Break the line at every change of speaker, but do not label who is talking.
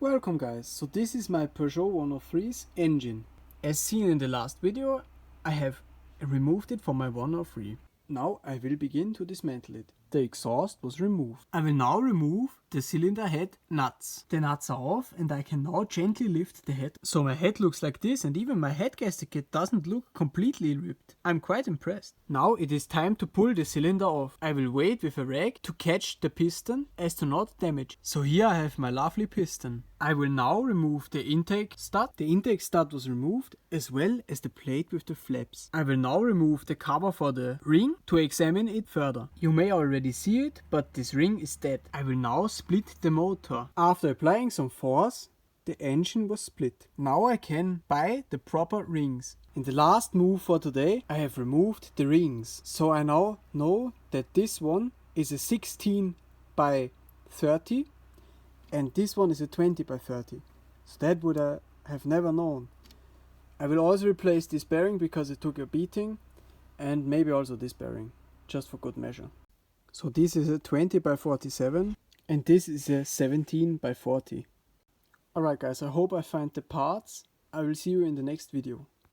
Welcome guys, so this is my Peugeot 103's engine. As seen in the last video, I have removed it from my 103. Now I will begin to dismantle it. The exhaust was removed. I will now remove the cylinder head nuts. The nuts are off and I can now gently lift the head. So my head looks like this and even my head gasket doesn't look completely ripped. I'm quite impressed. Now it is time to pull the cylinder off. I will wait with a rag to catch the piston as to not damage. So here I have my lovely piston. I will now remove the intake stud. The intake stud was removed as well as the plate with the flaps. I will now remove the cover for the ring to examine it further. You may already see it, but this ring is dead. I will now split the motor. After applying some force, the engine was split. Now I can buy the proper rings. In the last move for today, I have removed the rings. So I now know that this one is a 16 by 30 and this one is a 20 by 30. So that would I have never known. I will also replace this bearing because it took a beating, and maybe also this bearing, just for good measure. So this is a 20 by 47 and this is a 17 by 40. Alright guys, I hope I find the parts. I will see you in the next video.